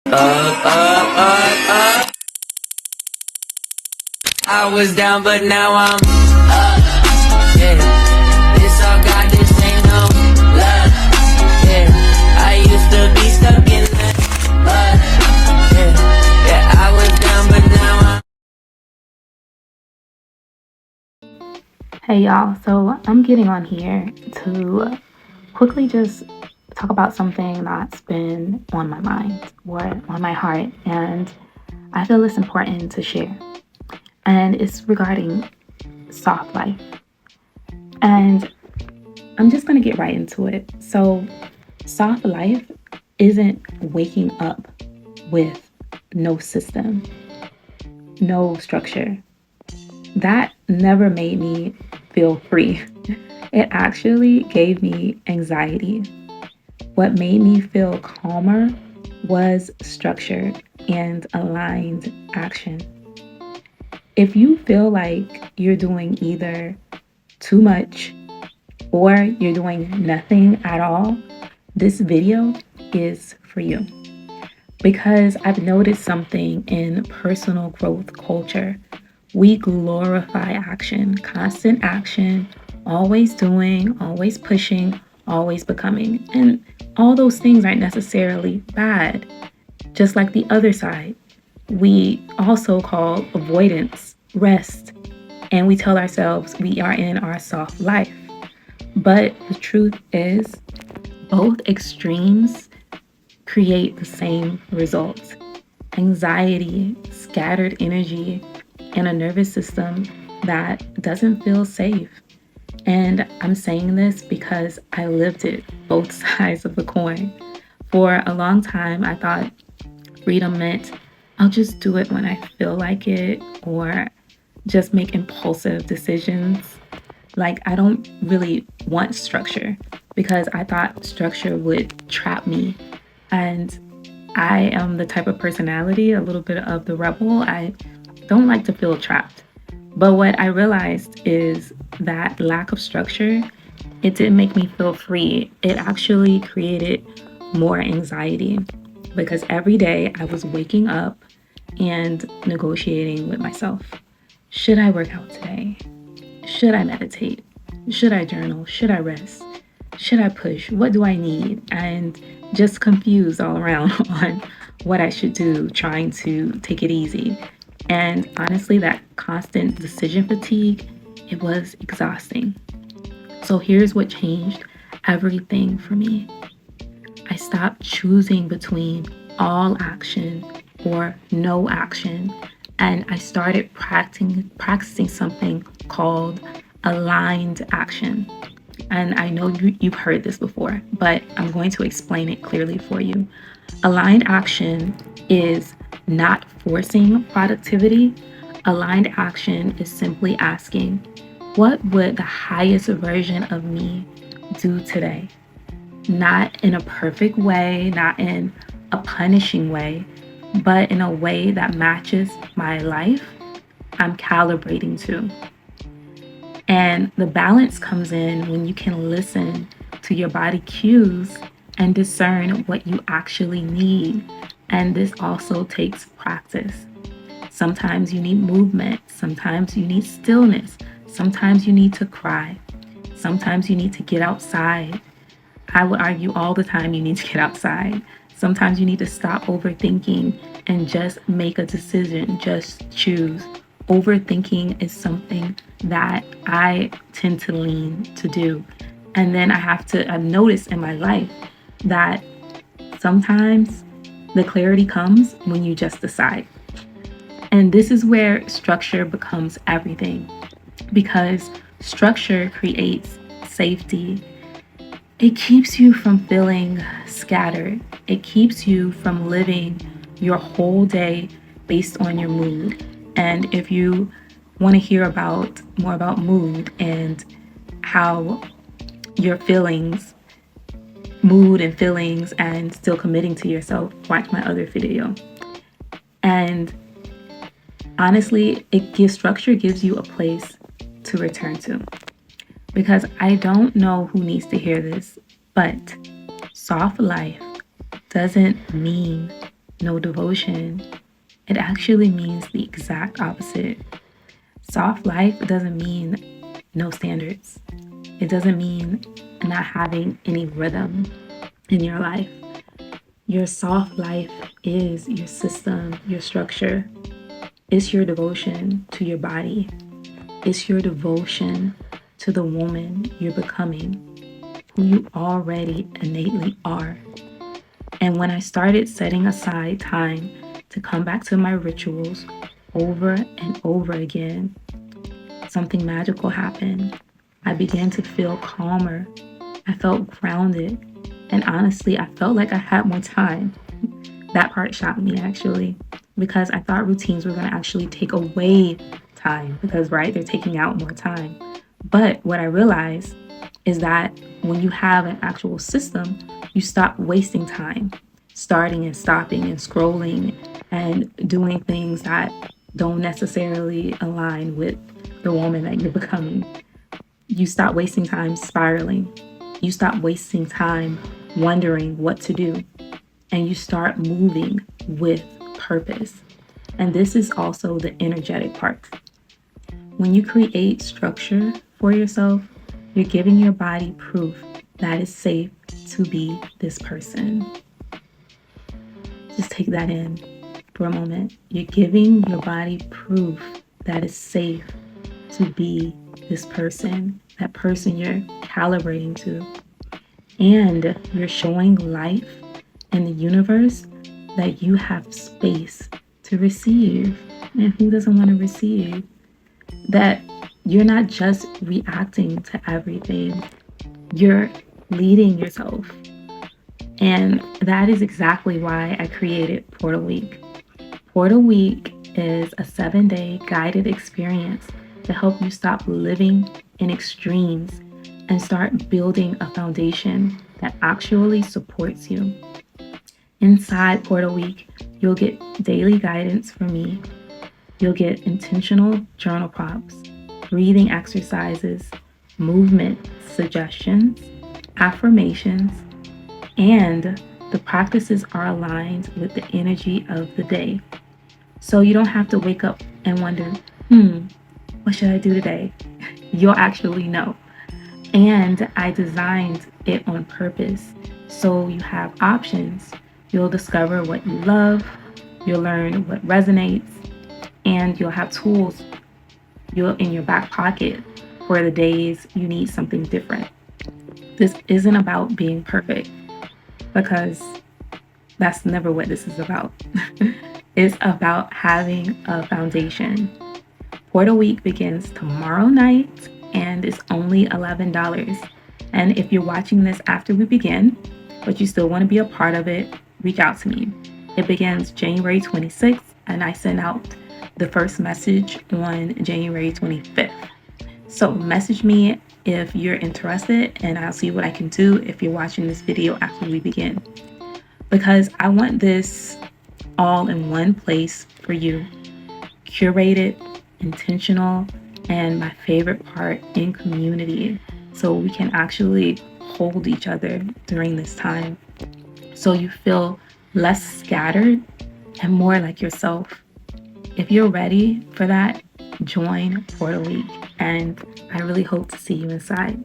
Up. I was down, but now I'm yeah. This all God, this ain't no love. Yeah, I used to be stuck in that mud. Yeah, I was down, but now I'm. Hey y'all, so I'm getting on here to quickly just talk about something that's been on my mind or on my heart, and I feel it's important to share. And it's regarding soft life. And I'm just going to get right into it. So, soft life isn't waking up with no system, no structure. That never made me feel free. It actually gave me anxiety. What made me feel calmer was structure and aligned action. If you feel like you're doing either too much or you're doing nothing at all, this video is for you. Because I've noticed something in personal growth culture. We glorify action, constant action, always doing, always pushing, always becoming. And all those things aren't necessarily bad. Just like the other side, we also call avoidance rest, and we tell ourselves we are in our soft life. But the truth is, both extremes create the same results: anxiety, scattered energy, and a nervous system that doesn't feel safe. And I'm saying this because I lived it, both sides of the coin. For a long time, I thought freedom meant I'll just do it when I feel like it or just make impulsive decisions. Like, I don't really want structure because I thought structure would trap me. And I am the type of personality, a little bit of the rebel. I don't like to feel trapped. But what I realized is that lack of structure, it didn't make me feel free. It actually created more anxiety because every day I was waking up and negotiating with myself. Should I work out today? Should I meditate? Should I journal? Should I rest? Should I push? What do I need? And just confused all around on what I should do, trying to take it easy. And honestly, that constant decision fatigue, it was exhausting. So here's what changed everything for me. I stopped choosing between all action or no action, and I started practicing something called aligned action. And I know you've heard this before, but I'm going to explain it clearly for you. Aligned action is not forcing productivity. Aligned action is simply asking, what would the highest version of me do today? Not in a perfect way, not in a punishing way, but in a way that matches my life I'm calibrating to. And the balance comes in when you can listen to your body cues and discern what you actually need. And this also takes practice. Sometimes you need movement. Sometimes you need stillness. Sometimes you need to cry. Sometimes you need to get outside. I would argue all the time you need to get outside. Sometimes you need to stop overthinking and just make a decision, just choose. Overthinking is something that I tend to lean to do. And then I've noticed in my life that sometimes the clarity comes when you just decide. And this is where structure becomes everything, because structure creates safety. It keeps you from feeling scattered. It keeps you from living your whole day based on your mood. And if you want to hear more about mood and how your mood and feelings and still committing to yourself, watch my other video. And honestly, structure gives you a place to return to. Because I don't know who needs to hear this, but soft life doesn't mean no devotion, it actually means the exact opposite. Soft life doesn't mean no standards. It doesn't mean not having any rhythm in your life. Your soft life is your system, your structure. It's your devotion to your body. It's your devotion to the woman you're becoming, who you already innately are. And when I started setting aside time to come back to my rituals over and over again, something magical happened. I began to feel calmer. I felt grounded. And honestly, I felt like I had more time. That part shocked me actually, because I thought routines were going to actually take away time because, right, they're taking out more time. But what I realized is that when you have an actual system, you stop wasting time, starting and stopping and scrolling and doing things that don't necessarily align with the woman that you're becoming. You stop wasting time spiraling. You stop wasting time wondering what to do. And you start moving with purpose. And this is also the energetic part. When you create structure for yourself, you're giving your body proof that it's safe to be this person. Just take that in for a moment. You're giving your body proof that it's safe to be this person, that person you're calibrating to. And you're showing life and the universe that you have space to receive. And who doesn't want to receive? That you're not just reacting to everything, you're leading yourself. And that is exactly why I created Portal Week. Portal Week is a 7-day guided experience to help you stop living in extremes and start building a foundation that actually supports you. Inside Portal Week, you'll get daily guidance from me. You'll get intentional journal prompts, breathing exercises, movement suggestions, affirmations, and the practices are aligned with the energy of the day. So you don't have to wake up and wonder, what should I do today? You'll actually know. And I designed it on purpose so you have options. You'll discover what you love, you'll learn what resonates, and you'll have tools in your back pocket for the days you need something different. This isn't about being perfect, because that's never what this is about. It's about having a foundation. Portal Week begins tomorrow night and it's only $11. And if you're watching this after we begin, but you still want to be a part of it, reach out to me. It begins January 26th and I send out the first message on January 25th. So message me if you're interested and I'll see what I can do if you're watching this video after we begin. Because I want this all in one place for you. Curated, intentional, and my favorite part, in community. So we can actually hold each other during this time. So you feel less scattered and more like yourself. If you're ready for that, join Portal Week. And I really hope to see you inside.